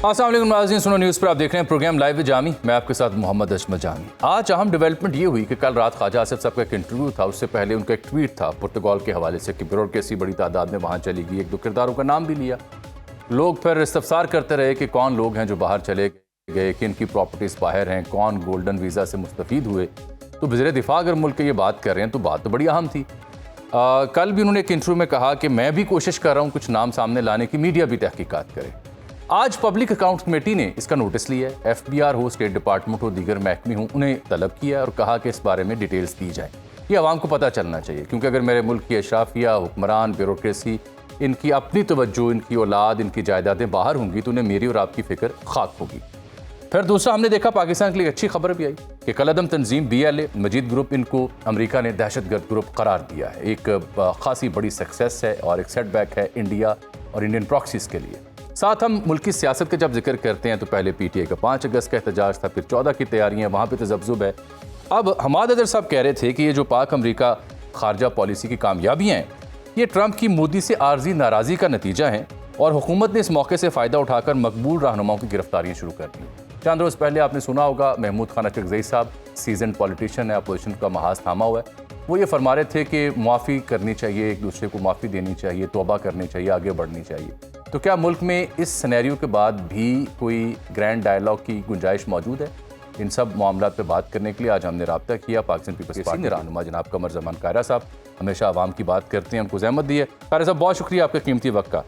अस्सलाम वालेकुम नाज़रीन, सुनो न्यूज़ पर आप देख रहे हैं प्रोग्राम लाइव जामी। मैं आपके साथ मोहम्मद अशमत जामी। आज अहम डेवलपमेंट ये हुई कि कल रात ख्वाजा आसिफ साहब का एक इंटरव्यू था, उससे पहले उनका एक ट्वीट था पुर्तगाल के हवाले से कि ब्यूरोक्रेसी बड़ी तादाद में वहाँ चली गई। एक दो किरदारों का नाम भी लिया। लोग फिर इस्तफसार करते रहे कि कौन लोग हैं जो बाहर चले गए, किन की प्रॉपर्टीज़ बाहर हैं, कौन गोल्डन वीज़ा से मुस्तफ़ीद हुए। तो वज़ीर दिफा अगर मुल्क की ये बात कर रहे हैं तो बात तो बड़ी अहम थी। कल भी उन्होंने एक इंटरव्यू में कहा कि मैं भी कोशिश कर रहा हूँ कुछ नाम सामने लाने की, मीडिया भी तहकीकात करे। आज पब्लिक अकाउंट्स कमेटी ने इसका नोटिस लिया है। FBR हो, स्टेट डिपार्टमेंट हो, दीगर महकमे हों, उन्हें तलब किया और कहा कि इस बारे में डिटेल्स दी जाए। ये आवाम को पता चलना चाहिए, क्योंकि अगर मेरे मुल्क की अशराफिया, हुक्मरान, ब्यूरोक्रेसी, इनकी अपनी तवज्जो, इनकी औलाद, इनकी जायदादें बाहर होंगी तो उन्हें मेरी और आपकी फिक्र खाक होगी। फिर दूसरा हमने देखा पाकिस्तान के लिए अच्छी खबर भी आई कि कलअदम तंजीम BLA मजीद ग्रुप, इनको अमेरिका ने दहशतगर्द ग्रुप करार दिया है। एक खासी बड़ी सक्सेस है और एक सेटबैक है इंडिया और इंडियन प्रॉक्सीज के लिए। साथ हम मुल्क की सियासत का जब जिक्र करते हैं तो पहले PTI का 5 अगस्त का एहतजाज था, फिर 14 की तैयारियां, वहाँ पे तजब्जुब है। अब हमाद अदर साहब कह रहे थे कि ये जो पाक अमरीका खारजा पॉलिसी की कामयाबियाँ हैं, ये ट्रंप की मोदी से आर्जी नाराज़ी का नतीजा है और हुकूमत ने इस मौके से फ़ायदा उठाकर मकबूल रहनुमाओं की गिरफ्तारियाँ शुरू कर दी। चंद रोज़ पहले आपने सुना होगा महमूद खान अचकज़ई साहब, सीजन पॉलिटिशियन है, अपोजिशन का महाज थामा हुआ है, वो ये फरमा रहे थे कि मुआफ़ी करनी चाहिए, एक दूसरे को माफ़ी देनी चाहिए, तौबा करनी चाहिए, आगे बढ़नी चाहिए। तो क्या मुल्क में इस सिनेरियो के बाद भी कोई ग्रैंड डायलॉग की गुंजाइश मौजूद है? इन सब मामलों पे बात करने के लिए आज हमने रब्ता किया पाकिस्तान पीपल्स पार्टी के रहनुमा जनाब कमर जमान कायरा साहब। हमेशा आवाम की बात करते हैं, उनको ज़हमत दी है। कायरा साहब, बहुत शुक्रिया आपके कीमती वक्त का।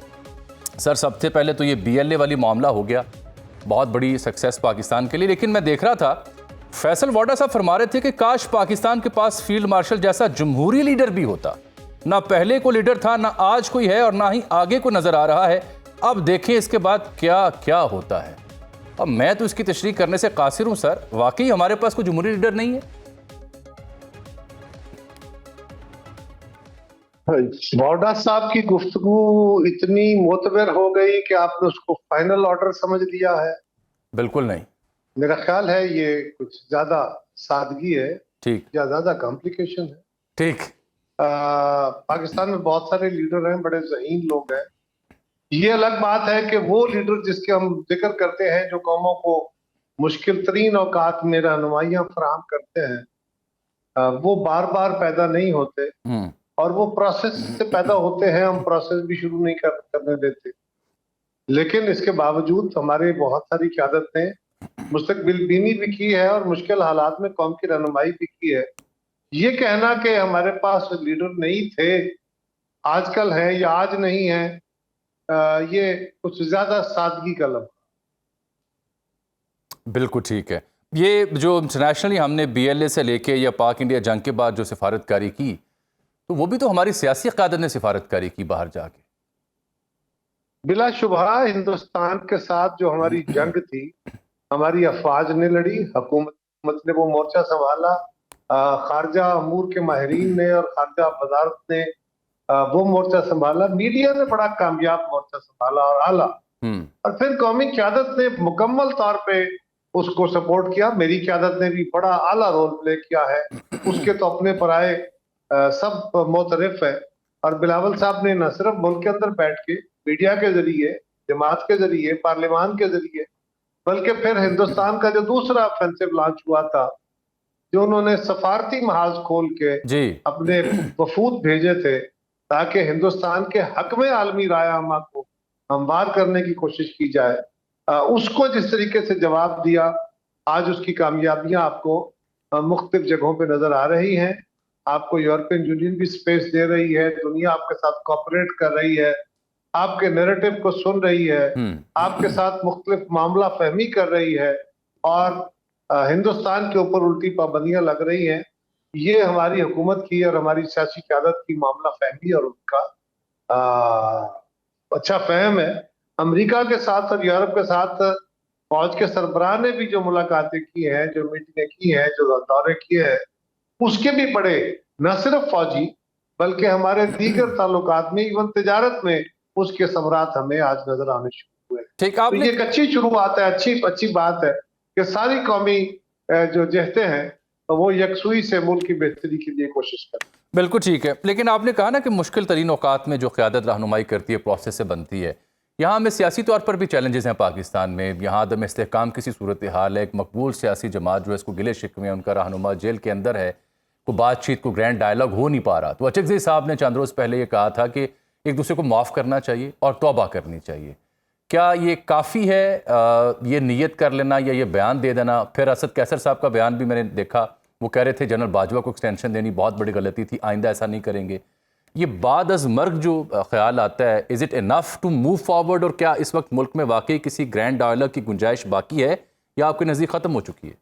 सर, सबसे पहले तो ये BLA वाली मामला हो गया, बहुत बड़ी सक्सेस पाकिस्तान के लिए, लेकिन मैं देख रहा था फैसल वाडा साहब फरमा रहे थे कि काश पाकिस्तान के पास फील्ड मार्शल जैसा जमहूरी लीडर भी होता। ना पहले को लीडर था, ना आज कोई है और ना ही आगे को नजर आ रहा है। अब देखें इसके बाद क्या क्या होता है। अब मैं तो इसकी तशरीह करने से कासिर हूं सर, वाकई हमारे पास कोई जमहूरी लीडर नहीं है। वाडा साहब की गुफ्तगू इतनी मोतबर हो गई कि आपने उसको फाइनल ऑर्डर समझ लिया है? बिल्कुल नहीं। मेरा ख्याल है ये कुछ ज्यादा सादगी है, ठीक, या ज्यादा कॉम्प्लिकेशन है। ठीक। पाकिस्तान में बहुत सारे लीडर हैं, बड़े ज़हीन लोग हैं। ये अलग बात है कि वो लीडर जिसके हम जिक्र करते हैं, जो कौमों को मुश्किल तरीन औकात में रहनुमाइयां फराहम करते हैं, वो बार बार पैदा नहीं होते और वो प्रोसेस से पैदा होते हैं। हम प्रोसेस भी शुरू नहीं करने देते, लेकिन इसके बावजूद हमारे बहुत सारी क़यादत ने मुस्तकबिल बीनी भी की है और मुश्किल हालात में कौम की रहनुमाई भी की है। ये कहना कि हमारे पास लीडर नहीं थे, आजकल है या आज नहीं है, ये कुछ ज्यादा सादगी का लम्हा। बिल्कुल ठीक है। ये जो इंटरनेशनली हमने BLA से लेके या पाक इंडिया जंग के बाद जो सिफारतकारी की, तो वो भी तो हमारी सियासी क़यादत ने सिफारतकारी की बाहर जाके। बिलाशुबहा हिंदुस्तान के साथ जो हमारी जंग थी, हमारी अफवाज ने लड़ी, हुकूमत ने वो मोर्चा संभाला, खारजा अमूर के माहिरीन ने और खारजा वजारत ने वो मोर्चा संभाला, मीडिया ने बड़ा कामयाब मोर्चा संभाला और आला, और फिर कौमी क़यादत ने मुकम्मल तौर पे उसको सपोर्ट किया। मेरी क़यादत ने भी बड़ा आला रोल प्ले किया है, उसके तो अपने पराए सब मोतरफ है। और बिलावल साहब ने न सिर्फ मुल्क के अंदर बैठ के मीडिया के जरिए, जमात के जरिए, पार्लियामान के जरिए, बल्कि फिर हिंदुस्तान का जो दूसरा ऑफेंसिव लॉन्च हुआ था, जो उन्होंने सफारती महाज खोल के अपने वफूद भेजे थे ताकि हिंदुस्तान के हक में आलमी राय आमा को हमवार करने की कोशिश की जाए, उसको जिस तरीके से जवाब दिया, आज उसकी कामयाबियां आपको मुख्तलिफ जगहों पे नजर आ रही हैं। आपको यूरोपियन यूनियन भी स्पेस दे रही है, दुनिया आपके साथ कोऑपरेट कर रही है, आपके नैरेटिव को सुन रही है, आपके साथ मुख्तलिफ मामला फहमी कर रही है और हिंदुस्तान के ऊपर उल्टी पाबंदियां लग रही हैं। ये हमारी हुकूमत की और हमारी सियासी क़यादत की मामला फहमी और उनका अच्छा फहम है। अमेरिका के साथ और यूरोप के साथ फौज के सरबराह ने भी जो मुलाकातें की हैं, जो मीटिंगें की हैं, जो दौरे किए हैं, उसके भी बड़े न सिर्फ फौजी बल्कि हमारे दीगर ताल्लुकात में, इवन तिजारत में उसके समरात हमें आज नजर आने शुरू हुए। ठीक, तो ये एक अच्छी शुरुआत है, अच्छी बात है कि सारी कौमी जो जहते हैं तो वो यकसुई से मुल्क की बेहतरी के लिए कोशिश करें। बिल्कुल ठीक है, लेकिन आपने कहा ना कि मुश्किल तरीन औकात में जो क़यादत रहनुमाई करती है प्रोसेस से बनती है। यहाँ में सियासी तौर पर भी चैलेंजेस हैं पाकिस्तान में। यहाँ अदम इस्तेहकाम किसी सूरत हाल है, एक मकबूल सियासी जमात जो है इसको गिले शिकवे, उनका रहनुमा जेल के अंदर है, को बातचीत को ग्रैंड डायलॉग हो नहीं पा रहा। तो अचकज़ई साहब ने चंद रोज़ पहले ये कहा था कि एक दूसरे को माफ़ करना चाहिए और तौबा करनी चाहिए। क्या ये काफ़ी है ये नीयत कर लेना या ये बयान दे देना? फिर असद कैसर साहब का बयान भी मैंने देखा, वो कह रहे थे जनरल बाजवा को एक्सटेंशन देनी बहुत बड़ी गलती थी, आइंदा ऐसा नहीं करेंगे। ये बाद अज मर्ग जो ख्याल आता है, is it enough to move forward? और क्या इस वक्त मुल्क में वाकई किसी ग्रैंड डायलॉग की गुंजाइश बाकी है या आपके नज़दीक ख़त्म हो चुकी है?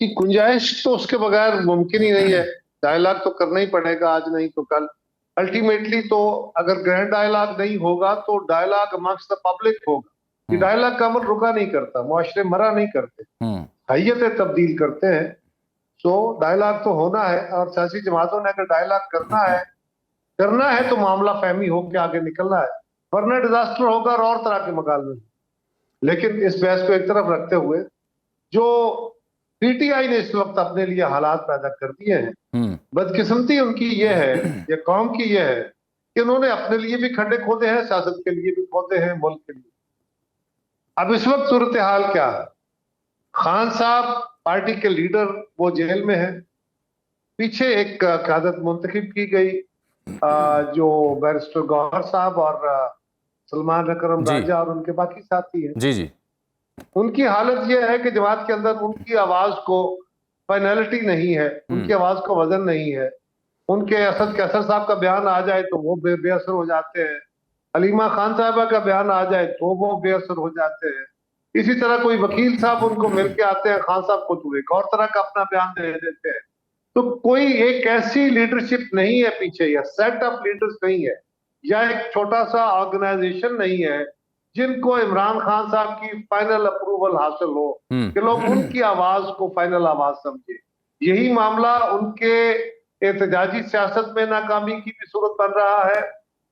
कि गुंजाइश तो उसके बगैर मुमकिन ही नहीं है। डायलॉग तो करना ही पड़ेगा, आज नहीं तो कल। अल्टीमेटली तो अगर ग्रैंड डायलॉग नहीं होगा तो डायलॉग अमंग्स्ट द पब्लिक होगा। कि डायलॉग का अमल रुका नहीं करता, मुआशरे मरा नहीं करते, हैयतें तब्दील करते हैं। तो डायलॉग तो होना है, और सियासी जमातों ने अगर डायलॉग करना है तो मामला फहमी होकर आगे निकलना है, वरना डिजास्टर होगा और तरह के मकाल। लेकिन इस बहस को एक तरफ रखते हुए जो पीटीआई ने इस वक्त अपने लिए हालात पैदा कर दिए हैं, बदकिस्मती उनकी ये है या कौम की ये है कि उन्होंने अपने लिए भी खड्डे खोदे हैं, सियासत के लिए भी खोदे हैं, मुल्क के लिए। अब इस वक्त सूरत हाल क्या है? खान साहब पार्टी के लीडर, वो जेल में है। पीछे एक क़यादत मुंतखब की गई जो बैरिस्टर गौहर साहब और सलमान अकरम राजा और उनके बाकी साथी हैं। जी। उनकी हालत यह है कि जमात के अंदर उनकी आवाज को फाइनलिटी नहीं है, उनकी आवाज को वजन नहीं है। उनके असद कैसर साहब का बयान आ जाए तो वो बेअसर हो जाते हैं, हलीमा खान साहबा का बयान आ जाए तो वो बेअसर हो जाते हैं। इसी तरह कोई वकील साहब उनको मिल के आते हैं, खान साहब को तो एक और तरह का अपना बयान दे देते हैं। तो कोई एक ऐसी लीडरशिप नहीं है पीछे, या सेट ऑफ लीडर्स नहीं है, या एक छोटा सा ऑर्गेनाइजेशन नहीं है जिनको इमरान खान साहब की फाइनल अप्रूवल हासिल हो कि लोग उनकी आवाज को फाइनल आवाज समझे। यही मामला उनके एहतजाजी सियासत में नाकामी की भी सूरत बन रहा है,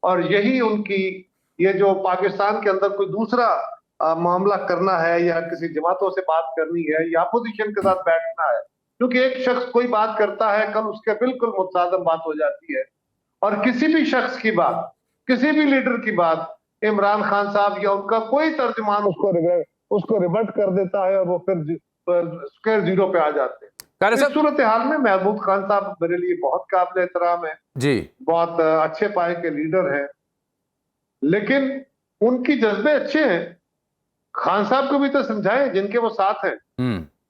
और यही उनकी ये जो पाकिस्तान के अंदर कोई दूसरा मामला करना है या किसी जमातों से बात करनी है या अपोजिशन के साथ बैठना है, क्योंकि एक शख्स कोई बात करता है, कल उसके बिल्कुल मुतसादम बात हो जाती है। और किसी भी शख्स की बात, किसी भी लीडर की बात इमरान खान साहब या उनका कोई तर्जुमान उसको रिवर्ट कर देता है और वो फिर स्क्वायर जीरो पे आ जाते हैं। इस सूरत हाल में महमूद खान साहब मेरे लिए बहुत काबिल एहतराम है जी, बहुत अच्छे पाए के लीडर हैं, लेकिन उनकी जज्बे अच्छे हैं। खान साहब को भी तो समझाएं जिनके वो साथ हैं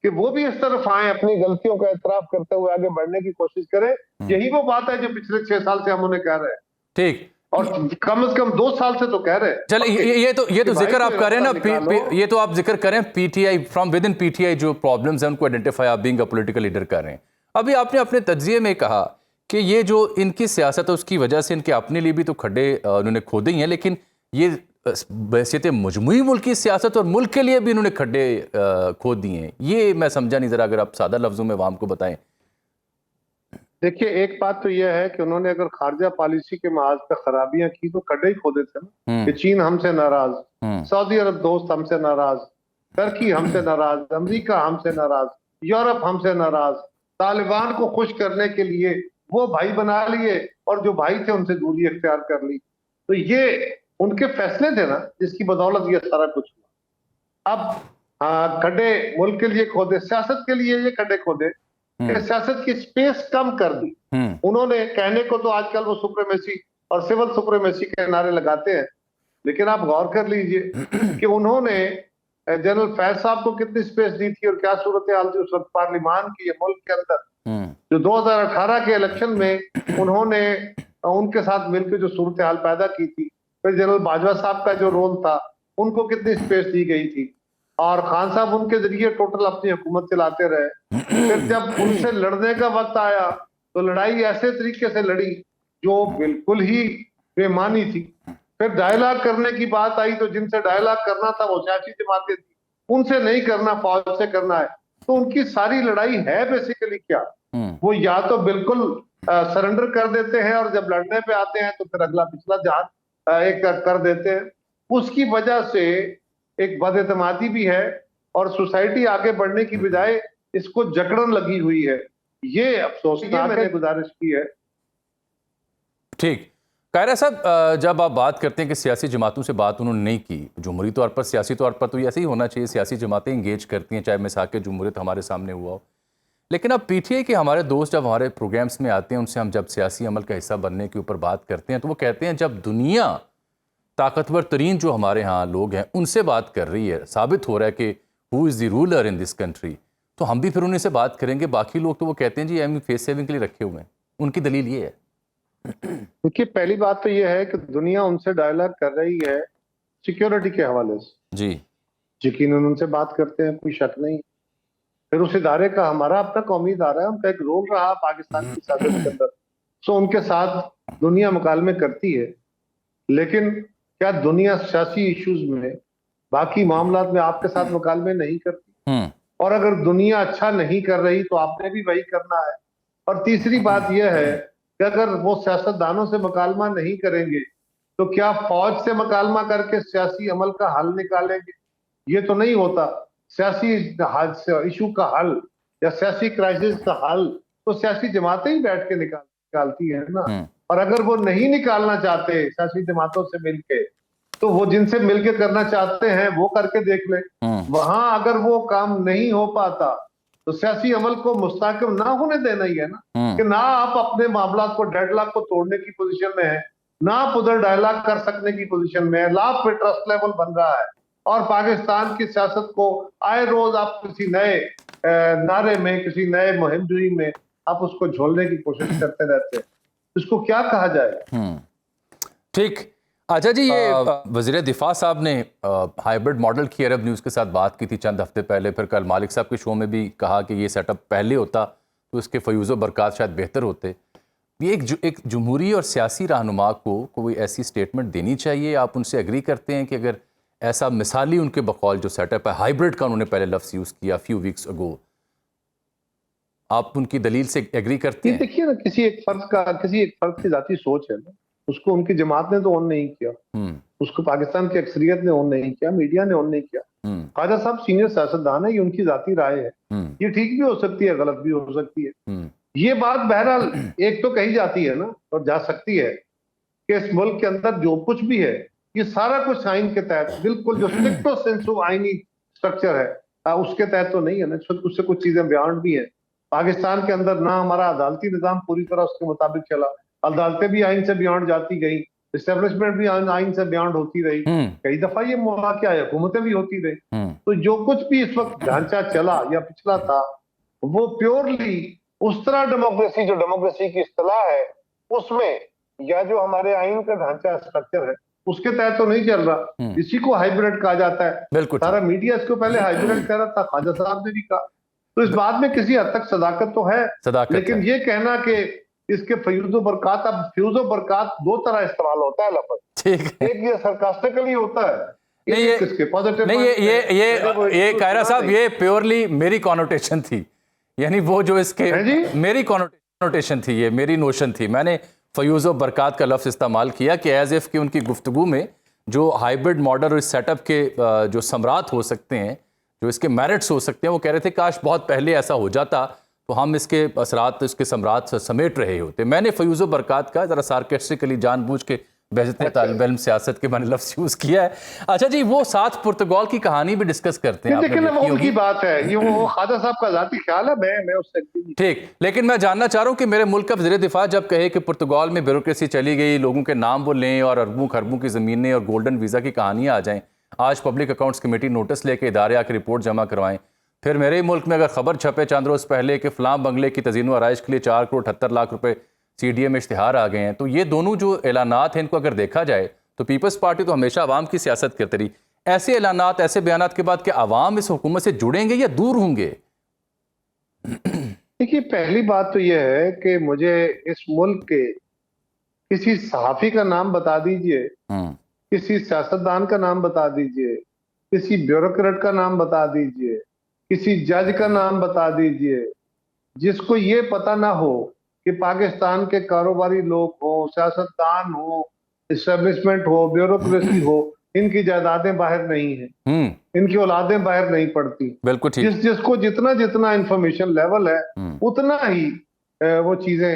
कि वो भी इस तरफ आए, अपनी गलतियों का एतराफ करते हुए आगे बढ़ने की कोशिश करें। यही वो बात है जो पिछले 6 साल से हम उन्हें कह रहे हैं। ठीक, और कम से कम 2 साल से तो कह रहे हैं। चलिए ये तो जिक्र आप कर रहे हैं ना, ये तो आप जिक्र करें PTI, from with in PTI जो प्रॉब्लम्स हैं उनको आइडेंटिफाई आप बीइंग अ पॉलिटिकल लीडर कर रहे हैं। अभी आपने अपने तज्जिए में कहा कि ये जो इनकी सियासत है उसकी वजह से इनके अपने लिए भी तो खड्डे उन्होंने खोदे ही हैं, लेकिन ये बहसियत मजमूई मुल्क की सियासत और मुल्क के लिए भी इन्होंने खड्डे खोद दिए हैं। ये मैं समझा नहीं, जरा अगर आप सादा लफ्जों में वाम को बताएं। देखिए, एक बात तो यह है कि उन्होंने अगर खारजा पॉलिसी के महाज पे खराबियां की तो खड्डे ही खोदे थे ना, कि चीन हमसे नाराज, सऊदी अरब दोस्त हमसे नाराज, टर्की हमसे नाराज, अमेरिका हमसे नाराज, यूरोप हमसे नाराज, तालिबान को खुश करने के लिए वो भाई बना लिए और जो भाई थे उनसे दूरी इख्तियार कर ली। तो ये उनके फैसले थे ना जिसकी बदौलत ये सारा कुछ हुआ। अब खड्डे मुल्क के लिए खोदे, सियासत के लिए ये खड्डे खोदे, सियासत की स्पेस कम कर दी उन्होंने। कहने को तो आजकल वो सुप्रीमेसी और सिविल सुप्रीमेसी के नारे लगाते हैं, लेकिन आप गौर कर लीजिए कि उन्होंने जनरल फैज साहब को कितनी स्पेस दी थी और क्या सूरत हाल थी उस वक्त पार्लिमान की मुल्क के अंदर। जो 2018 के इलेक्शन में उन्होंने उनके साथ मिलकर जो सूरत हाल पैदा की थी, फिर जनरल बाजवा साहब का जो रोल था उनको कितनी स्पेस दी गई थी, और खान साहब उनके जरिए टोटल अपनी हुकूमत चलाते रहे। फिर जब उनसे लड़ने का वक्त आया तो लड़ाई ऐसे तरीके से लड़ी जो बिल्कुल ही बेमानी थी। फिर डायलॉग करने की बात आई तो जिनसे डायलॉग करना था वो सियासी जमातें थी, उनसे नहीं करना, फौज से करना है। तो उनकी सारी लड़ाई है बेसिकली क्या, वो या तो बिल्कुल सरेंडर कर देते हैं और जब लड़ने पे आते हैं तो फिर अगला पिछला जहाज एक कर देते हैं। उसकी वजह से एक बदएतमादी भी है और सोसाइटी आगे बढ़ने की बजाय इसको जकड़न लगी हुई है। ये अफसोसनाक मैंने गुजारिश की है। ठीक, कायरा साहब, जब आप बात करते हैं कि सियासी जमातों से बात उन्होंने नहीं की, जमहूरी तौर पर सियासी तौर पर तो ऐसे ही होना चाहिए, सियासी जमातें इंगेज करती हैं, चाहे मिसाक जमहूरियत हमारे सामने हुआ हो। लेकिन अब पीटीआई के हमारे दोस्त जब हमारे प्रोग्राम्स में आते हैं, उनसे हम जब सियासी अमल का हिस्सा बनने के ऊपर बात करते हैं, तो वो कहते हैं जब दुनिया ताकतवर तरीन जो हमारे यहाँ लोग हैं उनसे बात कर रही है, साबित हो रहा है कि who is the ruler in this country, तो हम भी फिर उन्हीं से बात करेंगे। बाकी लोग तो वो कहते हैं जी हम फेस सेविंग के लिए रखे हुए हैं। उनकी दलील ये है। देखिए, पहली बात तो ये है कि दुनिया उनसे डायलॉग कर रही है सिक्योरिटी के हवाले से। जी, यकीनन उनसे बात करते हैं, कोई शक नहीं। फिर उस इदारे का हमारा अपना कौमी इदारा है, उनका एक रोल रहा पाकिस्तान की सियासत के अंदर, सो उनके साथ दुनिया मुकालमे करती है। लेकिन क्या दुनिया सियासी इश्यूज में, बाकी मामलात में आपके साथ मुकालमे नहीं करती? और अगर दुनिया अच्छा नहीं कर रही तो आपने भी वही करना है। और तीसरी बात यह है कि अगर वो सियासतदानों से मुकालमा नहीं करेंगे तो क्या फौज से मुकालमा करके सियासी अमल का हल निकालेंगे? ये तो नहीं होता। सियासी इशू का हल या सियासी क्राइसिस का हल तो सियासी जमातें ही बैठ के निकालती है ना। और अगर वो नहीं निकालना चाहते सियासी जमातों से मिलके, तो वो जिनसे मिलके करना चाहते हैं वो करके देख ले। वहां अगर वो काम नहीं हो पाता तो सियासी अमल को मुस्तहकम ना होने देना ही है ना, कि ना आप अपने मामला को, डेडलॉक को तोड़ने की पोजीशन में है, ना आप उधर डायलॉग कर सकने की पोजीशन में है, लाभ पे ट्रस्ट लेवल बन रहा है। और पाकिस्तान की सियासत को आए रोज आप किसी नए नारे में, किसी नए मुहिमजुई में आप उसको झोलने की कोशिश करते रहते हैं। इसको क्या कहा जाए? ठीक। अच्छा जी, ये वज़ीर दिफा साहब ने हाइब्रिड मॉडल की अरब न्यूज़ के साथ बात की थी चंद हफ्ते पहले, फिर कल मालिक साहब के शो में भी कहा कि ये सेटअप पहले होता तो इसके फ़यूज़ बरक़ात शायद बेहतर होते। ये एक जमहूरी और सियासी रहनुमा को कोई ऐसी स्टेटमेंट देनी चाहिए? आप उनसे एग्री करते हैं कि अगर ऐसा मिसाली उनके बकौल जो सेटअप है, हाइब्रिड का उन्होंने पहले लफ्ज़ यूज़ किया फ्यू वीक्स अगो, आप उनकी दलील से एग्री करते हैं? देखिए ना, किसी एक फर्द की जाती सोच है ना, उसको उनकी जमात ने तो ऑन नहीं किया, उसको पाकिस्तान की अक्सरियत ने ऑन नहीं किया, मीडिया ने ऑन नहीं किया। ख्वाजा साहब सीनियर सियासतदान है, ये उनकी जाती राय है, ये ठीक भी हो सकती है, गलत भी हो सकती है। ये बात बहरहाल एक तो कही जाती है ना, और जा सकती है कि इस मुल्क के अंदर जो कुछ भी है ये सारा कुछ आइन के तहत, बिल्कुल जो स्ट्रिक्टो सेंसु आइनी स्ट्रक्चर है उसके तहत तो नहीं है ना, उससे कुछ चीजें बयान भी है। पाकिस्तान के अंदर ना हमारा अदालती निजाम पूरी तरह उसके मुताबिक चला, अदालतें भी आइन से बियॉन्ड जाती गई, एस्टेब्लिशमेंट भी आइन से बियॉन्ड होती रही, कई दफा ये मौका है, हुकूमतें भी होती रही। तो जो कुछ भी इस वक्त ढांचा चला या पिछला था, वो प्योरली उस तरह डेमोक्रेसी, जो डेमोक्रेसी की इस्तिलाह है उसमें, या जो हमारे आइन का ढांचा स्ट्रक्चर है उसके तहत तो नहीं चल रहा। इसी को हाइब्रिड कहा जाता है। बिल्कुल, सारा मीडिया इसको पहले हाइब्रिड कह रहा था, ख्वाजा साहब ने भी कहा। तो इस बात में किसी हद तक सदाकत तो है, लेकिन ये कहना कि इसके फ्यूज़ो बरक़ात, अब फ्यूज़ो बरक़ात दो तरह इस्तेमाल होता है लफ्ज़, एक ये सरकास्टिकली होता है, नहीं पॉजिटिव नहीं, ये कायरा साहब ये प्योरली मेरी कॉनोटेशन थी, यानी वो जो इसके मेरी कॉनोटेशन थी, ये मेरी नोशन थी। मैंने फ्यूज़ो बरक़ात का लफ्ज़ इस्तेमाल किया कि एज इफ़ कि उनकी गुफ्तगू में जो हाइब्रिड मॉडल और इस सेटअप के जो समरात हो सकते हैं, जो इसके मेरिट्स हो सकते हैं, वो कह रहे थे काश बहुत पहले ऐसा हो जाता तो हम इसके असरात, इसके समरात समेट रहे होते। मैंने फ्यूज़ो बरक़ात का ज़रा सार्केस्टिकली जानबूझ के बेहतर तालिब इल्म सियासत के मैंने लफ्ज़ यूज़ किया है। अच्छा जी, वो साथ पुर्तगाल की कहानी भी डिस्कस करते हैं। लेकिन वो उनकी बात है, ये वो ख्वाजा साहब का ज़ाती ख्याल है, मैं उससे ठीक। लेकिन मैं जानना चाह रहा हूँ कि मेरे मुल्क का वज़ीर दिफा जब कहे कि पुर्तगाल में ब्यूरोक्रेसी चली गई, लोगों के नाम वो लें और अरबों खरबों की ज़मीनें और गोल्डन वीज़ा की कहानियाँ आ जाएँ, आज पब्लिक अकाउंट्स कमेटी नोटिस लेके इदारे आकर रिपोर्ट जमा करवाएं, फिर मेरे मुल्क में अगर खबर छपे चंद रोज़ पहले कि फ़लाँ बंगले की तज़ीन आराइश के लिए 4 करोड़ 78 लाख रुपए CDA में इश्तिहार आ गए हैं, तो ये दोनों जो ऐलानात हैं इनको अगर देखा जाए तो पीपल्स पार्टी तो हमेशा आवाम की सियासत करती रही। ऐसे ऐलानात, ऐसे बयानात के बाद क्या आवाम इस हुकूमत से जुड़ेंगे या दूर होंगे? देखिए, पहली बात तो यह है कि मुझे इस मुल्क के किसी सहाफ़ी का नाम बता दीजिए, किसी सियासतदान का नाम बता दीजिए, किसी ब्यूरोक्रेट का नाम बता दीजिए, किसी जज का नाम बता दीजिए, जिसको ये पता ना हो कि पाकिस्तान के कारोबारी लोग हो, सियासतदान हो, एस्टेब्लिशमेंट हो, ब्यूरोक्रेसी हो, इनकी जायदादें बाहर नहीं है, इनकी औलादें बाहर नहीं पड़ती। बिल्कुल ठीक। जिसको जितना जितना इंफॉर्मेशन लेवल है उतना ही वो चीजें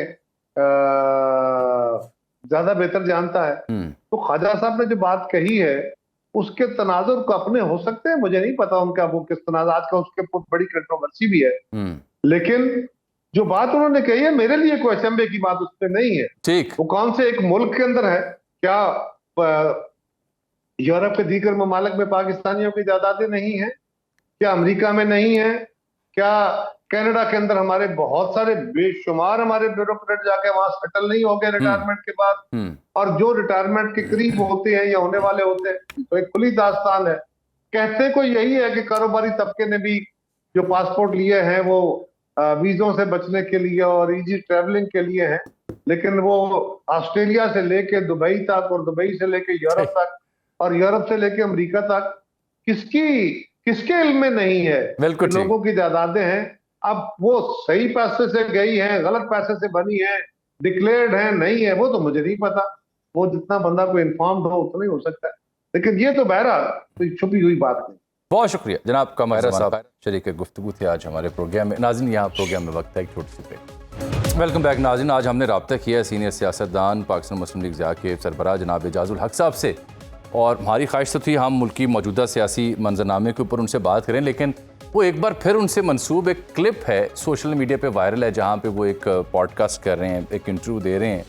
ज्यादा बेहतर जानता है। तो ख्वाजा साहब ने जो बात कही है उसके तनाजुर को अपने हो सकते हैं, मुझे नहीं पता उनका वो किस तनाज़, आज का उसके ऊपर बड़ी कंट्रोवर्सी भी है। लेकिन जो बात उन्होंने कही है मेरे लिए कोई अचंभे की बात उसमें नहीं है। ठीक, वो कौन से एक मुल्क के अंदर है, क्या यूरोप के दीगर ममालिक में पाकिस्तानियों की जायदादें नहीं है? क्या अमेरिका में नहीं है? क्या कनाडा के अंदर हमारे बहुत सारे बेशुमार हमारे ब्यूरोक्रेट जाके वहां सेटल नहीं हो गए रिटायरमेंट के बाद? और जो रिटायरमेंट के करीब होते हैं या होने वाले होते हैं, तो एक खुली दास्तान है। कहते को यही है कि कारोबारी तबके ने भी जो पासपोर्ट लिए हैं वो वीजों से बचने के लिए और इजी ट्रेवलिंग के लिए हैं, लेकिन वो ऑस्ट्रेलिया से लेके दुबई तक और दुबई से लेके यूरोप तक और यूरोप से लेके अमेरिका तक किसके इल्म में नहीं है? बिल्कुल ठीक। लोगों की जायदादें हैं। अब वो सही पैसे से गई हैं, गलत पैसे से बनी है, डिक्लेयर्ड है, नहीं है, वो तो मुझे नहीं पता। वो जितना बंदा को इन्फॉर्म्ड हो उतना ही हो सकता है, लेकिन ये तो बहरहाल कोई छुपी हुई बात नहीं। बहुत शुक्रिया जनाब कमायरा साहब, शरीक गुफ्तगू थे आज हमारे प्रोग्राम में। नाज़रीन, यहाँ प्रोग्राम में वक्त है एक छोटी सी ब्रेक। वेलकम बैक नाज़रीन। आज हमने रब्ता किया सीनियर सियासतदान पाकिस्तान मुस्लिम लीग ज़िया के सरबराह जनाब एजाजुल हक साहब से, और हमारी ख्वाहिश तो थी हम मुल्क की मौजूदा सियासी मंजरनामे के ऊपर उनसे बात करें, लेकिन वो एक बार फिर उनसे मंसूब एक क्लिप है सोशल मीडिया पे वायरल है, जहाँ पे वो एक पॉडकास्ट कर रहे हैं, एक इंटरव्यू दे रहे हैं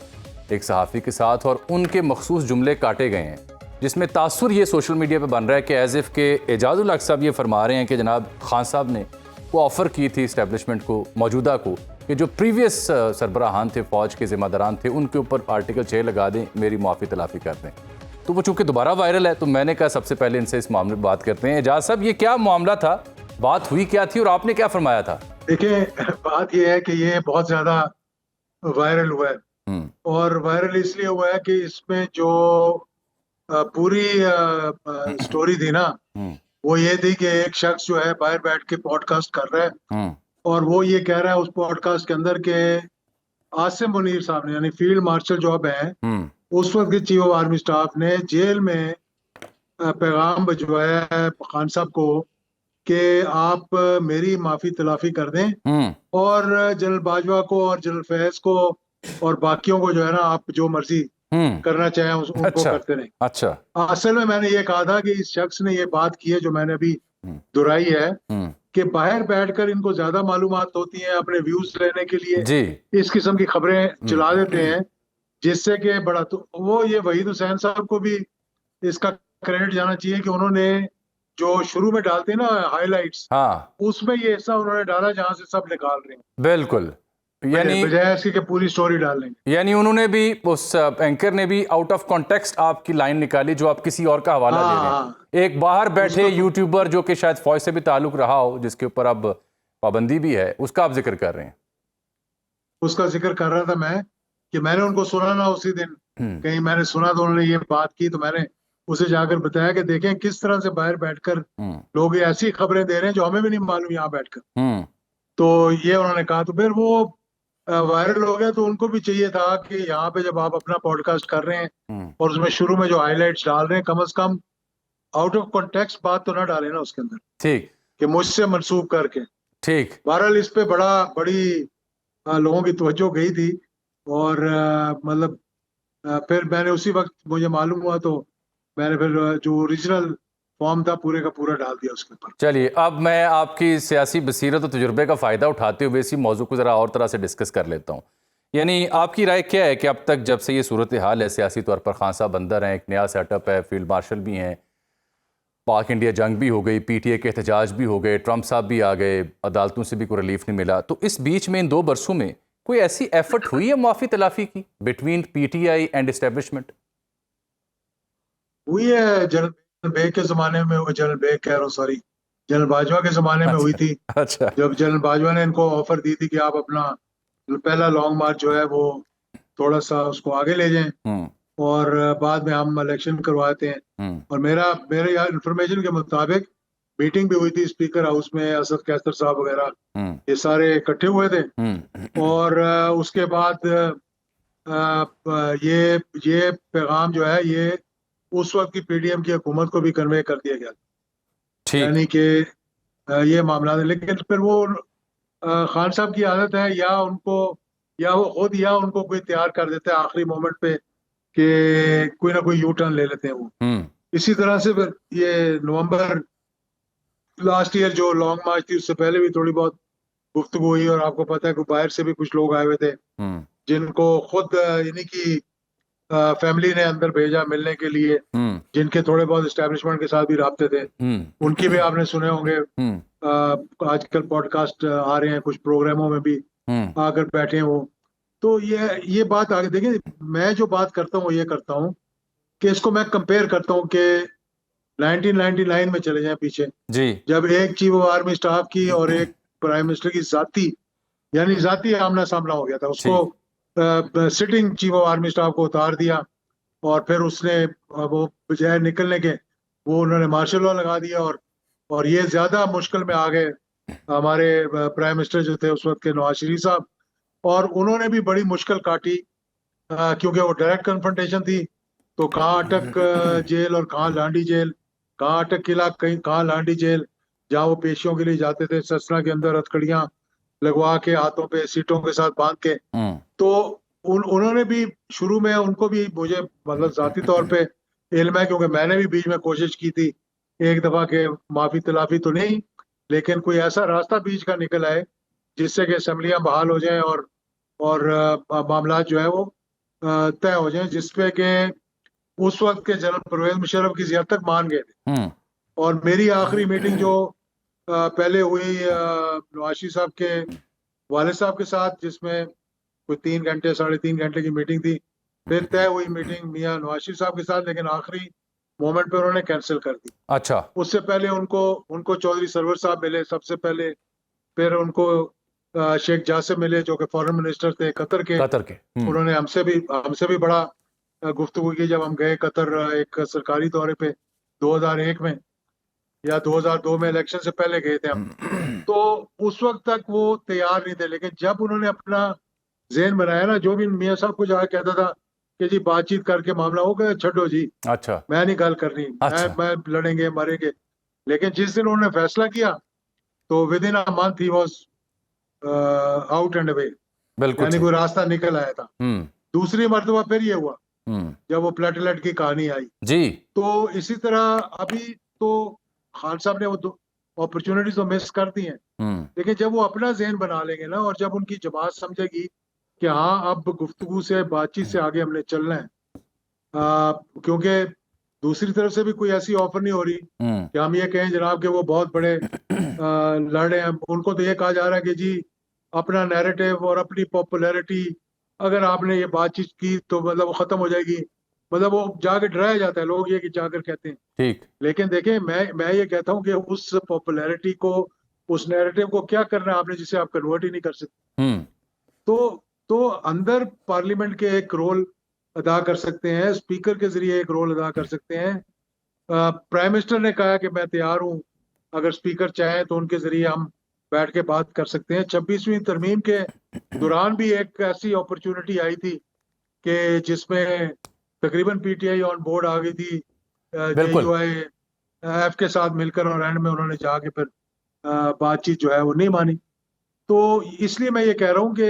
एक सहाफ़ी के साथ, और उनके मखसूस जुमले काटे गए हैं जिसमें तासुर ये सोशल मीडिया पे बन रहा है कि एज़ इफ़ के एजाजुल हक साहब ये फरमा रहे हैं कि जनाब खान साहब ने वो ऑफ़र की थी इस्टेब्लिशमेंट को, मौजूदा को, कि जो प्रीवियस सरबराहान थे, फ़ौज के ज़िम्मेदारान थे, उनके ऊपर आर्टिकल 6 लगा दें, मेरी माफ़ी तलाफ़ी कर दें। तो वो चूँकि दोबारा वायरल है, तो मैंने कहा सबसे पहले इनसे इस मामले में बात करते हैं। एजाज साहब, ये क्या मामला था, बात हुई क्या थी और आपने क्या फरमाया था? देखिए, बात ये है कि ये बहुत ज़्यादा वायरल हुआ है, और वायरल इसलिए हुआ है कि इसमें जो पूरी स्टोरी थी ना, वो ये थी कि एक शख्स जो है बाहर बैठ के पॉडकास्ट कर रहा है, और वो ये कह रहा है उस पॉडकास्ट के अंदर के आसिम मुनीर साहब ने, यानी फील्ड मार्शल जो अब हैं, उस वक्त के चीफ ऑफ आर्मी स्टाफ ने जेल में पैगाम भिजवाया है खान साहब को कि आप मेरी माफी तलाफी कर दें, और जनरल बाजवा को और जनरल फैज को और बाकियों को जो है ना, आप जो मर्जी करना चाहें उनको करते रहें। अच्छा, असल में मैंने ये कहा था कि इस शख्स ने ये बात की है जो मैंने अभी दोहराई है, कि बाहर बैठकर इनको ज्यादा मालूमात होती हैं अपने व्यूज लेने के लिए जी, इस किस्म की खबरें चला देते हैं, जिससे कि बड़ा, तो वो ये वहीद हुसैन साहब को भी इसका क्रेडिट जाना चाहिए कि उन्होंने जो शुरू में डालते हैं ना हाइलाइट्स, हाँ, उसमें ये हिस्सा उन्होंने डाला जहां से सब निकाल रहे हैं, बिल्कुल। यानी बजाय इसके कि पूरी स्टोरी डाल लेंगे। यानी उन्होंने भी, उस एंकर ने भी आउट ऑफ कॉन्टेक्स्ट आपकी लाइन निकाली जो आप किसी और का हवाला दे रहे हैं। एक बाहर बैठे यूट्यूबर जो कि शायद फौज से भी ताल्लुक रहा हो, जिसके ऊपर अब पाबंदी भी है, उसका आप जिक्र कर रहे हैं। उसका जिक्र कर रहा था मैं कि मैंने उनको सुना ना उसी दिन, कहीं मैंने सुना तो उन्होंने ये बात की, तो मैंने उसे जाकर बताया कि देखें किस तरह से बाहर बैठकर लोग ऐसी खबरें दे रहे हैं जो हमें भी नहीं मालूम यहाँ बैठकर। तो ये उन्होंने कहा, तो फिर वो वायरल हो गया। तो उनको भी चाहिए था कि यहाँ पे जब आप अपना पॉडकास्ट कर रहे हैं और उसमें शुरू में जो हाइलाइट्स डाल रहे हैं, कम से कम आउट ऑफ कॉन्टेक्स्ट बात तो ना डालें ना उसके अंदर, ठीक, कि मुझसे मंसूब करके। ठीक, बहरहाल इस पे बड़ी लोगों की तवज्जो गई थी, और मतलब फिर मैंने उसी वक्त मुझे मालूम हुआ तो मैंने फिर जो ओरिजिनल फॉर्म था पूरे का पूरा डाल दिया उसके ऊपर। चलिए, अब मैं आपकी सियासी बसीरत और तजुर्बे का फ़ायदा उठाते हुए इसी मौजू को ज़रा और तरह से डिस्कस कर लेता हूँ। यानी आपकी राय क्या है कि अब तक जब से ये सूरत हाल है सियासी तौर पर, खान साहब अंदर हैं, एक नया सेटअप है, फील्ड मार्शल भी हैं, पाक इंडिया जंग भी हो गई, PTA के एहतजाज भी हो गए, ट्रंप साहब भी आ गए, अदालतों से भी कोई रिलीफ नहीं मिला, तो इस बीच में इन 2 बरसों में कोई ऐसी एफर्ट हुई है माफ़ी तलाफ़ी की बिटवीन PTI एंड एस्टेब्लिशमेंट? हुई है, जनरल बेग के जमाने में, जनरल बेग कह रहा हूँ, सॉरी, जनरल बाजवा के जमाने में हुई थी। अच्छा, जब जनरल बाजवा ने इनको ऑफर दी थी कि आप अपना पहला लॉन्ग मार्च जो है वो थोड़ा सा उसको आगे ले जाएं, और बाद में हम इलेक्शन करवाते हैं। और मेरे यार इंफॉर्मेशन के मुताबिक मीटिंग भी हुई थी स्पीकर हाउस में, असद कैसर साहब वगैरह ये सारे इकट्ठे हुए थे, और उसके बाद ये पैगाम जो है ये उस वक्त की PDM की हुकूमत को भी कन्वे कर दिया गया, यानी कि ये मामला है। लेकिन फिर वो खान साहब की आदत है, या वो खुद या उनको कोई तैयार कर देता है आखिरी मोमेंट पे कि कोई ना कोई यू टर्न ले लेते हैं वो। इसी तरह से फिर ये नवंबर लास्ट ईयर जो लॉन्ग मार्च थी उससे पहले भी थोड़ी बहुत गुफ्तगू हुई, और आपको पता है कि बाहर से भी कुछ लोग आए हुए थे जिनको खुद इन्हीं की फैमिली ने अंदर भेजा मिलने के लिए, जिनके थोड़े बहुत एस्टेब्लिशमेंट के साथ भी राब्ते थे। उनकी भी आपने सुने होंगे, आजकल पॉडकास्ट आ रहे हैं, कुछ प्रोग्रामों में भी आकर बैठे हैं वो। तो ये बात आगे देखिए, मैं जो बात करता हूँ ये करता हूँ कि इसको मैं कंपेयर करता हूँ कि 1999 में चले जाएं पीछे जी, जब एक चीफ ऑफ आर्मी स्टाफ की और एक प्राइम मिनिस्टर की जाती आमना सामना हो गया था। उसको sitting chief of army staff को उतार दिया, और फिर उसने वो बजाय निकलने के वो उन्होंने मार्शल लॉ लगा दिया, और ये ज्यादा मुश्किल में आ गए हमारे प्राइम मिनिस्टर जो थे उस वक्त के, नवाज शरीफ साहब। और उन्होंने भी बड़ी मुश्किल काटी, क्योंकि वो डायरेक्ट कन्फ्रंटेशन थी। तो कहाँ अटक जेल और कहाँ लांडी जेल, कहाँ अटक किला कहीं कहाँ लांडी जेल, जहाँ वो पेशियों के लिए जाते थे ससना के अंदर हथकड़ियां लगवा के हाथों पे सीटों के साथ बांध के। तो उन्होंने भी शुरू में, उनको भी मुझे मतलब जाती तौर पे इल्म है, क्योंकि मैंने भी बीच में कोशिश की थी एक दफा के माफी तलाफी तो नहीं, लेकिन कोई ऐसा रास्ता बीच का निकल आए जिससे कि असम्बलियां बहाल हो जाएं और मामला जो है वो तय हो जाए, जिसपे के उस वक्त के जनरल परवेज मुशर्रफ किसी हद तक मान गए थे। और मेरी आखिरी मीटिंग जो पहले हुई नवाज शरीफ साहब के वालिद साहब के साथ, जिसमें कोई 3 घंटे 3.5 घंटे की मीटिंग थी, फिर तय हुई मीटिंग मियां नवाज शरीफ साहब के साथ, लेकिन आखिरी मोमेंट पे उन्होंने कैंसिल कर दी। अच्छा, उससे पहले उनको चौधरी सरवर साहब मिले सबसे पहले, फिर उनको शेख जासिम मिले जो कि फॉरेन मिनिस्टर थे कतर के। उन्होंने हमसे भी बड़ा गुफ्तगू की जब हम गए कतर एक सरकारी दौरे पे 2001 में या 2002 में, इलेक्शन से पहले गए थे हम। तो उस वक्त तक वो तैयार नहीं थे, लेकिन जब उन्होंने अपना ज़हन बनाया ना, जो भी मियां साहब को जाकर कहता था कि जी बातचीत करके मामला हो गया, छो जी, अच्छा, मैं नहीं गल करनी, मैं लड़ेंगे मरेंगे। लेकिन जिस दिन उन्होंने फैसला किया तो with in a month he was out and away, यानी कोई रास्ता निकल आया था। दूसरी मर्तबा फिर ये हुआ जब वो प्लेटलेट की कहानी आई जी। तो इसी तरह अभी तो खान साहब ने वो अपॉर्चुनिटीज तो मिस कर दी हैं, लेकिन जब वो अपना ज़हन बना लेंगे ना, और जब उनकी जमात समझेगी कि हाँ अब गुफ्तगू से बातचीत से आगे हमने चलना है, क्योंकि दूसरी तरफ से भी कोई ऐसी ऑफर नहीं हो रही कि हम ये कहें जनाब कि वो बहुत बड़े लड़े हैं। उनको तो ये कहा जा रहा है कि जी अपना नैरेटिव और अपनी पॉपुलैरिटी अगर आपने ये बातचीत की तो मतलब वो खत्म हो जाएगी, मतलब वो जाकर डराया जाता है, लोग ये कि जाकर कहते हैं। ठीक, लेकिन देखें, मैं ये कहता हूँ कि उस पॉपुलैरिटी को, उस नैरेटिव को क्या करना है आपने जिसे आप कन्वर्ट ही नहीं कर सकते। तो अंदर पार्लियामेंट के एक रोल अदा कर सकते हैं, स्पीकर के जरिए एक रोल अदा कर सकते हैं। प्राइम मिनिस्टर ने कहा कि मैं तैयार हूँ, अगर स्पीकर चाहे तो उनके जरिए हम बैठ के बात कर सकते हैं। 26वीं तरमीम के दौरान भी एक ऐसी अपॉर्चुनिटी आई थी कि जिसमें तकरीबन पीटीआई ऑन बोर्ड आ गई थी JUIF के साथ मिलकर, और एंड में उन्होंने जाके फिर बातचीत जो है वो नहीं मानी। तो इसलिए मैं ये कह रहा हूँ कि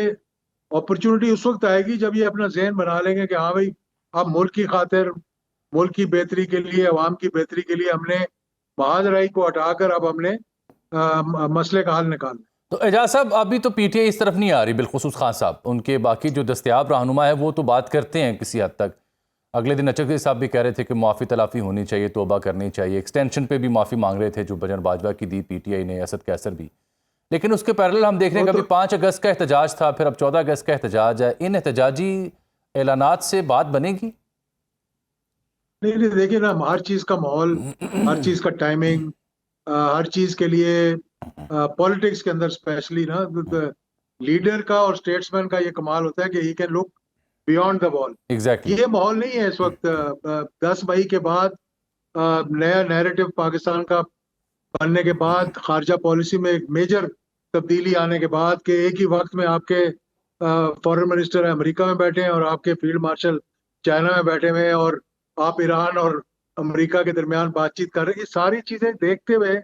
अपॉर्चुनिटी उस वक्त आएगी जब ये अपना ज़हन बना लेंगे कि हाँ भाई, अब मुल्क की खातिर, मुल्क की बेहतरी के लिए, अवाम की बेहतरी के लिए हमने बहादुराई को हटाकर अब हमने मसले का हल निकालना। तो एजाज साहब, अभी तो पीटीआई इस तरफ नहीं आ रही, बिलखुसूस खान साहब, उनके बाकी जो दस्तयाब रहनुमा है वो तो बात करते हैं किसी हद तक। अगले दिन नचकी साहब भी कह रहे थे कि माफ़ी तलाफ़ी होनी चाहिए, तौबा करनी चाहिए, एक्सटेंशन पे भी माफ़ी मांग रहे थे जो जनरल बाजवा की दी पीटीआई ने, असद कैसर भी। लेकिन उसके पैरेलल हम देख रहे हैं कि अभी 5 अगस्त का एहतजाज था, फिर अब 14 अगस्त का एहतजाज है। इन एहतजाजी ऐलानात से बात बनेगी? नहीं, देखिए ना, हर चीज़ का माहौल, हर चीज़ का टाइमिंग, हर चीज़ के लिए पॉलिटिक्स के अंदर स्पेशली ना लीडर का और स्टेट्समैन का ये कमाल होता है कि he can look beyond the ball. Exactly, ये माहौल नहीं है इस वक्त। 10 मई के बाद नया नैरेटिव पाकिस्तान का बनने के बाद, खारजा पॉलिसी में एक मेजर तब्दीली आने के बाद, कि एक ही वक्त में आपके फॉरेन मिनिस्टर अमेरिका में बैठे हैं और आपके फील्ड मार्शल चाइना में बैठे हुए हैं, और आप ईरान और अमेरिका के दरमियान बातचीत कर रहे हैं। ये सारी चीजें देखते हुए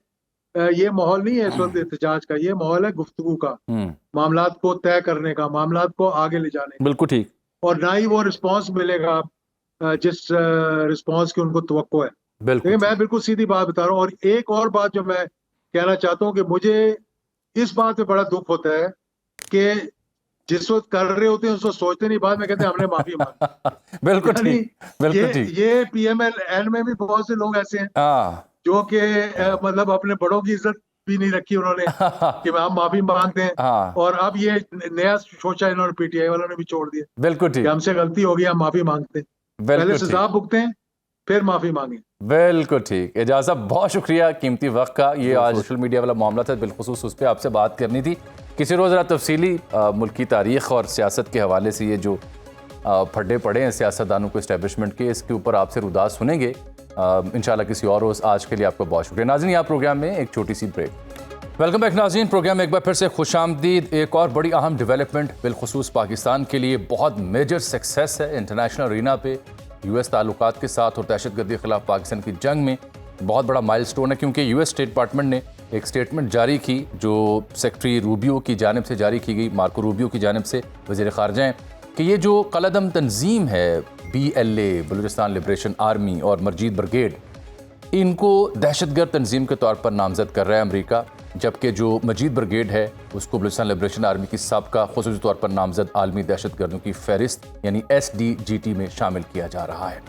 ये माहौल नहीं है इस वक्त एहतजाज का, ये माहौल है गुफ्तगू का, मामलात को तय करने का, मामलात को आगे ले जाने का। बिल्कुल ठीक। और ना ही वो रिस्पांस मिलेगा जिस रिस्पांस की उनको तवक्को है। बिल्कुल देखिए मैं बिल्कुल सीधी बात बता रहा हूँ। और एक और बात जो मैं कहना चाहता हूँ कि मुझे इस बात पे बड़ा दुख होता है कि जिस वक्त कर रहे होते हैं उस वक्त सोचते नहीं, बाद में कहते हैं हमने माफी मांगी। बिल्कुल यानी ठीक, बिल्कुल ठीक। ये पीएमएल में भी बहुत से लोग ऐसे हैं हाँ जो कि मतलब अपने बड़ों की इज्जत भी नहीं रखी उन्होंने कि हम माफी मांगते हैं। हाँ और अब ये नया सोचा इन्होंने, पीटीआई वालों ने भी छोड़ दिया बिल्कुल कि ठीक, हमसे गलती हो गई, हम माफी मांगते हैं। पहले बिल्कुल सजा ठीक, भुगते हैं फिर माफी मांगे। बिल्कुल ठीक। एजाज साहब बहुत शुक्रिया कीमती वक्त का। ये आज सोशल मीडिया वाला मामला था, बिलखुसूस उस पर आपसे बात करनी थी। किसी रोज़ ज़रा तफसीली मुल्क की तारीख़ और सियासत के हवाले से ये जो फड्डे पड़े हैं सियासतदानों को इस्टेब्लिशमेंट के, इसके ऊपर आपसे रुदास सुनेंगे इंशाल्लाह किसी और रोज़। आज के लिए आपका बहुत शुक्रिया। नाज़रीन, यहाँ प्रोग्राम में एक छोटी सी ब्रेक। वेलकम बैक नाज़रीन, प्रोग्राम में एक बार फिर से खुशामदीद। एक और बड़ी अहम डेवलपमेंट बिलखुसूस पाकिस्तान के लिए बहुत मेजर सक्सेस है इंटरनेशनल अरीना पे यूएस ताल्लुकात के साथ और दहशतगर्दी के खिलाफ पाकिस्तान की जंग में बहुत बड़ा माइलस्टोन है, क्योंकि यूएस स्टेट डिपार्टमेंट ने एक स्टेटमेंट जारी की जो सेक्रेटरी रूबियो की जानिब से जारी की गई, मार्को रूबियो की जानिब से, वज़ीर ख़ारजा हैं, कि ये जो कलअदम तंजीम है BLA बलूचिस्तान लिबरेशन आर्मी और मजीद ब्रिगेड, इनको दहशतगर्द तंजीम के तौर पर नामजद कर रहा है अमेरिका, जबकि जो मजीद ब्रिगेड है उसको बलूचिस्तान लिबरेशन आर्मी की सबका खुसूसी तौर पर नामजद आलमी दहशतगर्दों की फहरिस्त यानी SDGT में शामिल किया जा रहा है।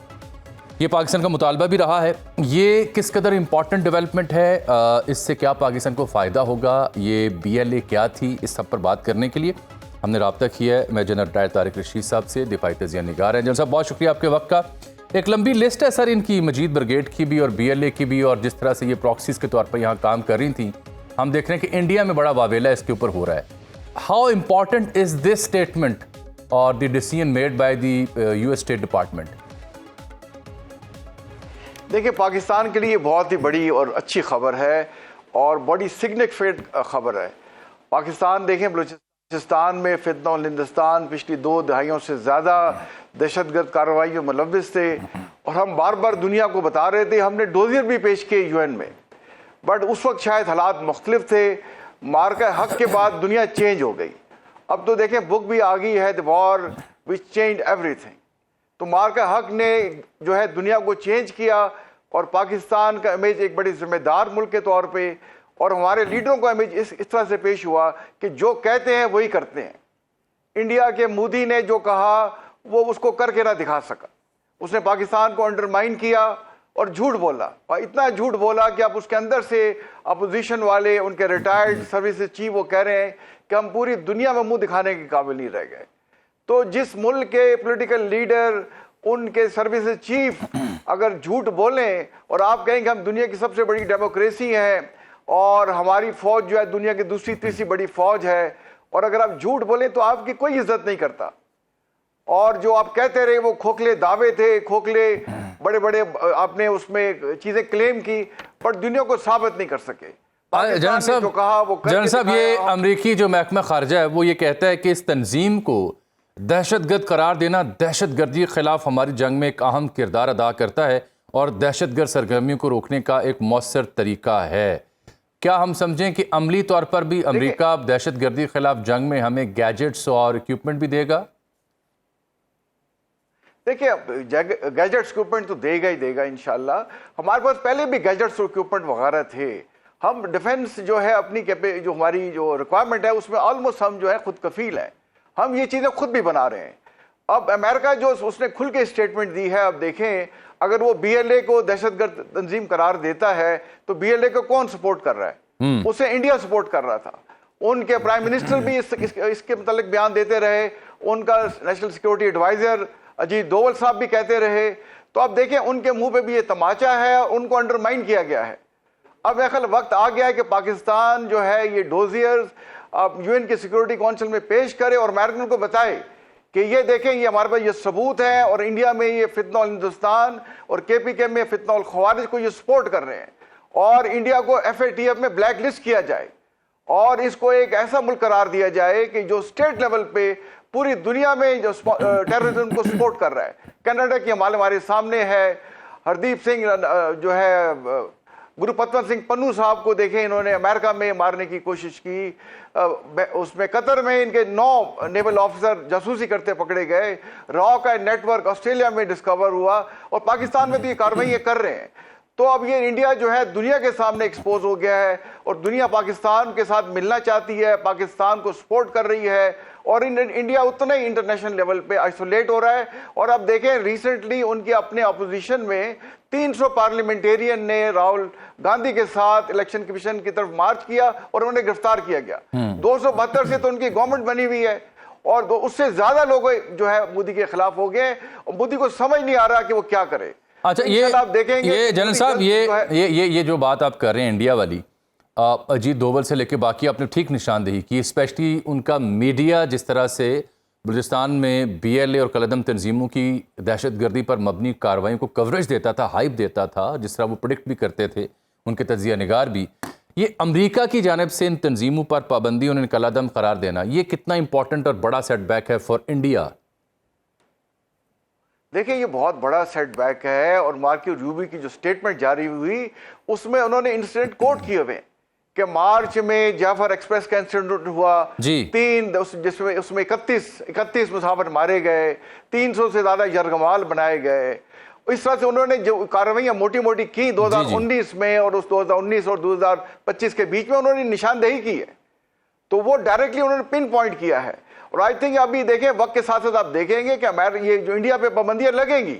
ये पाकिस्तान का मुतालबा भी रहा है। ये किस कदर इम्पॉर्टेंट डेवलपमेंट है, इससे क्या पाकिस्तान को फ़ायदा होगा, ये BLA क्या थी, इस सब पर बात करने के लिए हमने रब्ता किया है। मैं जनरल रिटायर्ड तारिक रशीद साहब से, दिफाई तजिया निगार हैं। जनरल साहब बहुत शुक्रिया आपके वक्त का। एक लंबी लिस्ट है सर इनकी, मजीद ब्रिगेड की भी और BLA की भी, और जिस तरह से ये प्रॉक्सीज के तौर पर यहाँ काम कर रही थी, हम देख रहे हैं कि इंडिया में बड़ा वावेला इसके ऊपर हो रहा है। How important is this statement और the decision made by the US state department? देखिए, पाकिस्तान के लिए बहुत ही बड़ी और अच्छी खबर है और बड़ी सिग्निफिकेंट खबर है। पाकिस्तान देखें, बलूचिस्तान में फितना और हिंदुस्तान पिछली 2 दहाइयों से ज़्यादा दहशतगर्द कार्रवाई में मुलव्विस थे और हम बार बार दुनिया को बता रहे थे। हमने डोजियर भी पेश किए UN में, बट उस वक्त शायद हालात मुख्तलिफ थे। मार्का हक के बाद दुनिया चेंज हो गई। अब तो देखें, बुक भी आ गई है, the war which change everything. तो मार्का हक ने जो है दुनिया को चेंज किया और पाकिस्तान का इमेज एक बड़ी जिम्मेदार मुल्क के तौर पे, और हमारे लीडरों का इमेज इस तरह से पेश हुआ कि जो कहते हैं वही करते हैं। इंडिया के मोदी ने जो कहा वो उसको करके ना दिखा सका। उसने पाकिस्तान को अंडरमाइन किया और झूठ बोला, और इतना झूठ बोला कि अब उसके अंदर से अपोजिशन वाले, उनके रिटायर्ड सर्विसेज चीफ, वो कह रहे हैं कि हम पूरी दुनिया में मुंह दिखाने के काबिल नहीं रह गए। तो जिस मुल्क के पॉलिटिकल लीडर, उनके सर्विसेज चीफ अगर झूठ बोलें और आप कहें कि हम दुनिया की सबसे बड़ी डेमोक्रेसी है और हमारी फौज जो है दुनिया की दूसरी तीसरी बड़ी फौज है, और अगर आप झूठ बोलें तो आपकी कोई इज्जत नहीं करता। और जो आप कहते रहे वो खोखले दावे थे, खोखले बड़े बड़े आपने उसमें चीजें क्लेम की, पर दुनिया को साबित नहीं कर सके। जनरल साहब, जो कहा वो जनरल साहब, ये अमरीकी जो महकमा खारजा है वो ये कहता है कि इस तंजीम को दहशतगर्द करार देना दहशतगर्दी के खिलाफ हमारी जंग में एक अहम किरदार अदा करता है और दहशतगर्द सरगर्मियों को रोकने का एक मौसर तरीका है। क्या हम समझें कि अमली तौर पर भी अमरीका दहशतगर्दी के खिलाफ जंग में हमें गैजेट्स और इक्विपमेंट भी देगा? देखिए, गैजेट्स इक्विपमेंट तो देगा ही देगा इंशाल्लाह। हमारे पास पहले भी गैजेट्स और इक्विपमेंट वगैरह थे। हम डिफेंस जो है अपनी जो हमारी जो रिक्वायरमेंट है उसमें ऑलमोस्ट हम जो है खुद कफील है। हम ये चीज़ें खुद भी बना रहे हैं। अब अमेरिका जो उसने खुल के स्टेटमेंट दी है, अब देखें अगर वो BLA को दहशतगर्द तंजीम करार देता है तो BLA को कौन सपोर्ट कर रहा है? उसे इंडिया सपोर्ट कर रहा था। उनके प्राइम मिनिस्टर भी इसके मुतालिक बयान देते रहे, उनका national security adviser Ajit Doval साहब भी कहते रहे। तो अब देखें उनके मुंह पे भी ये तमाचा है, उनको अंडरमाइन किया गया है। अब मेरे ख्याल वक्त आ गया है कि पाकिस्तान जो है ये डोजियर्स UN के सिक्योरिटी काउंसिल में पेश करे और अमेरिकन को बताए कि ये देखें ये हमारे पास ये सबूत है और इंडिया में ये फितना हिंदुस्तान और KPK में फितना और खवारिज को ये सपोर्ट कर रहे हैं, और इंडिया को FATF में ब्लैक लिस्ट किया जाए और इसको एक ऐसा मुल्क करार दिया जाए कि जो स्टेट लेवल पे पूरी दुनिया में जो टेररिज्म को सपोर्ट कर रहा है। कनाडा की हमारे सामने है, हरदीप सिंह जो है गुरुपत्वंत सिंह पन्नू साहब को देखें, इन्होंने अमेरिका में मारने की कोशिश की, उसमें कतर में इनके 9 नेवल ऑफिसर जासूसी करते पकड़े गए, रॉ का नेटवर्क ऑस्ट्रेलिया में डिस्कवर हुआ और पाकिस्तान में तो ये कार्रवाई कर रहे हैं। तो अब ये इंडिया जो है दुनिया के सामने एक्सपोज हो गया है और दुनिया पाकिस्तान के साथ मिलना चाहती है, पाकिस्तान को सपोर्ट कर रही है और इंडिया उतना ही इंटरनेशनल लेवल पे आइसोलेट हो रहा है। और अब देखें रिसेंटली उनके अपने अपोजिशन में 300 पार्लियामेंटेरियन ने राहुल गांधी के साथ इलेक्शन कमीशन की तरफ मार्च किया और उन्हें गिरफ्तार किया गया। 272 से तो उनकी गवर्नमेंट बनी हुई है और उससे ज्यादा लोग जो है मोदी के खिलाफ हो गए और मोदी को समझ नहीं आ रहा कि वो क्या करे। अच्छा, ये आप देखेंगे ये जनरल साहब ये जो बात आप कर रहे हैं इंडिया वाली, अजीत डोभाल से लेके बाकी आपने ठीक निशानदेही की, स्पेशली उनका मीडिया जिस तरह से बलूचिस्तान में BLA और कलदम तंजीमों की दहशतगर्दी पर मबनी कार्रवाई को कवरेज देता था, हाइप देता था, जिस तरह वो प्रिडिक्ट भी करते थे उनके तज्जिया निगार भी, ये अमेरिका की जानिब से इन तंजीमों पर पाबंदी उन्हें कलदम करार देना, ये कितना इंपॉर्टेंट और बड़ा सेटबैक है फॉर इंडिया? देखिए ये बहुत बड़ा सेटबैक है और मार्को रूबियो की जो स्टेटमेंट जारी हुई उसमें उन्होंने इंसिडेंट कोट किए हुए कि मार्च में जाफर एक्सप्रेस का इंसिडेंट हुआ जिसमें उसमें 31 मुसाफिर मारे गए, 300 से ज्यादा यरगमाल बनाए गए। इस तरह से उन्होंने जो कार्रवाइयां मोटी मोटी की 2019 में और उस 2019 और 2025 के बीच में उन्होंने निशानदेही की है, तो वो डायरेक्टली उन्होंने पिन पॉइंट किया है। और आई थिंक अभी देखें वक्त के साथ साथ आप देखेंगे कि ये जो इंडिया पे पाबंदियां लगेंगी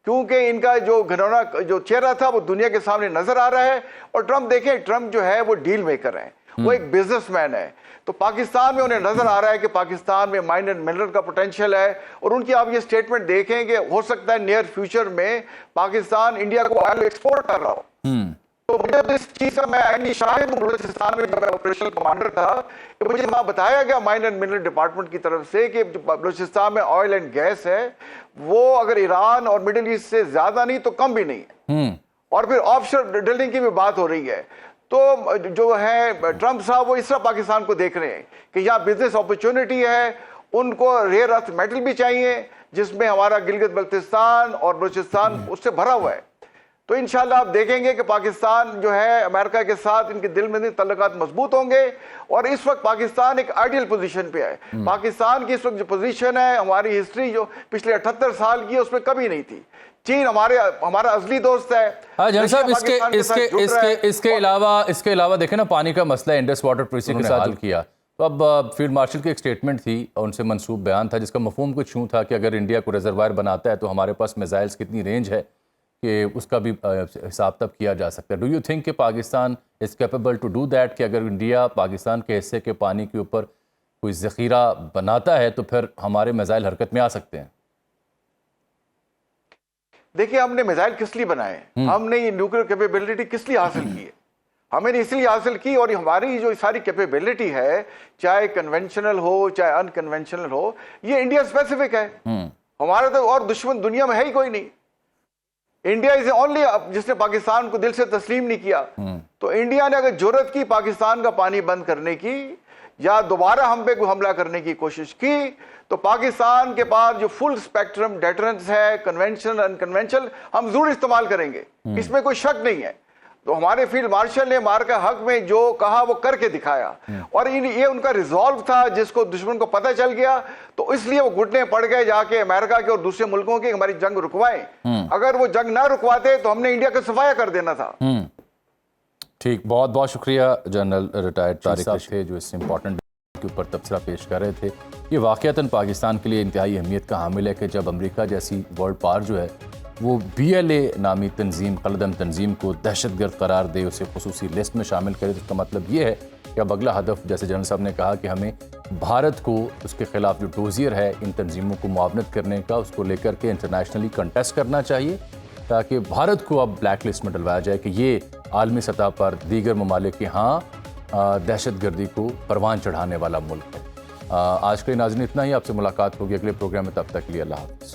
क्योंकि इनका जो घिनौना जो चेहरा था वो दुनिया के सामने नजर आ रहा है। और ट्रंप देखें, ट्रंप जो है वो डील मेकर है, वो एक बिजनेसमैन है, तो पाकिस्तान में उन्हें नजर आ रहा है कि पाकिस्तान में माइन एंड मिनरल का पोटेंशियल है। और उनकी आप ये स्टेटमेंट देखेंगे, हो सकता है नियर फ्यूचर में पाकिस्तान इंडिया को ऑयल एक्सपोर्ट कर रहा हो। तो मुझे इस चीज का मैं शायद बलूचिस्तान में जब ऑपरेशनल कमांडर था कि मुझे वहां बताया गया माइन एंड मिनरल डिपार्टमेंट की तरफ से कि बलूचिस्तान में ऑयल एंड गैस है वो अगर ईरान और मिडिल ईस्ट से ज्यादा नहीं तो कम भी नहीं है। और फिर ऑफशोर ड्रिलिंग की भी बात हो रही है। तो जो है ट्रंप साहब वो इस तरह पाकिस्तान को देख रहे हैं कि यहाँ बिजनेस अपॉर्चुनिटी है, उनको रेयर अर्थ मेटल भी चाहिए जिसमें हमारा गिलगित बल्तिस्तान और बलूचिस्तान उससे भरा हुआ है। तो इंशाल्लाह आप देखेंगे कि पाकिस्तान जो है अमेरिका के साथ इनके दिल में तल्लुकात मजबूत होंगे और इस वक्त पाकिस्तान एक आइडियल पोजीशन पे है। पाकिस्तान की इस वक्त जो पोजीशन है, हमारी हिस्ट्री जो पिछले 78 साल की है उसमें कभी नहीं थी। चीन हमारा असली दोस्त है। जनरल साहब इसके अलावा देखें ना, पानी का मसला इंडस वाटर ट्रीटी के साथ हल किया, तो अब फील्ड मार्शल की एक स्टेटमेंट थी और उनसे मंसूब बयान था जिसका मफहूम कुछ यूँ था कि अगर इंडिया को रिजर्वायर बनाता है तो हमारे पास मिसाइल्स कितनी रेंज है कि उसका भी हिसाब तब किया जा सकता है। डू यू थिंक कि Pakistan is capable to do that, कि अगर इंडिया पाकिस्तान के हिस्से के पानी के ऊपर कोई ज़ख़ीरा बनाता है तो फिर हमारे मिसाइल हरकत में आ सकते हैं? देखिए हमने मिसाइल किस लिए बनाए, हमने ये न्यूक्लियर कैपेबिलिटी किस लिए हासिल की है? हमें इसलिए हासिल की और हमारी जो सारी कैपेबिलिटी है, चाहे कन्वेंशनल हो चाहे अनकन्वेंशनल हो, ये इंडिया स्पेसिफिक है। हमारा तो और दुश्मन दुनिया में है ही कोई नहीं। इंडिया इज ओनली जिसने पाकिस्तान को दिल से तस्लीम नहीं किया। तो इंडिया ने अगर जरूरत की पाकिस्तान का पानी बंद करने की या दोबारा हम पे हमला करने की कोशिश की तो पाकिस्तान के पास जो फुल स्पेक्ट्रम डेटरेंस है, कन्वेंशनल अनकन्वेंशनल, हम जरूर इस्तेमाल करेंगे, इसमें कोई शक नहीं है। तो हमारे फील्ड मार्शल ने मार का हक में जो कहा वो करके दिखाया और ये उनका रिजॉल्व था जिसको दुश्मन को पता चल गया, तो इसलिए वो घुटने पड़ गए जाके अमेरिका के और दूसरे मुल्कों की हमारी जंग रुकवाए। अगर वो जंग ना रुकवाते तो हमने इंडिया का सफाया कर देना था। ठीक, बहुत बहुत शुक्रिया जनरल रिटायर्ड तारिक साहब थे जो इस इंपॉर्टेंट के ऊपर तबसरा पेश कर रहे थे। ये वाक़तन पाकिस्तान के लिए इंतहाई अहमियत का हामिल है कि जब अमेरिका जैसी वर्ल्ड पावर जो है वो BLA नामी तंजीम, कलदम तंजीम को दहशतगर्द करार दे, उसे खुसूसी लिस्ट में शामिल करे, तो इसका मतलब ये है कि अब अगला हदफ, जैसे जनरल साहब ने कहा, कि हमें भारत को उसके खिलाफ जो डोजियर है इन तंजीमों को मुआवनत करने का, उसको लेकर के इंटरनेशनली कंटेस्ट करना चाहिए ताकि भारत को अब ब्लैक लिस्ट में डलवाया जाए कि ये आलमी सतह पर दीगर ममालिक के यहाँ दहशतगर्दी को परवान चढ़ाने वाला मुल्क है। आज के नाज़रीन इतना ही, आपसे मुलाकात होगी अगले प्रोग्राम में, तब तक के लिए अल्लाह हाफ़िज़।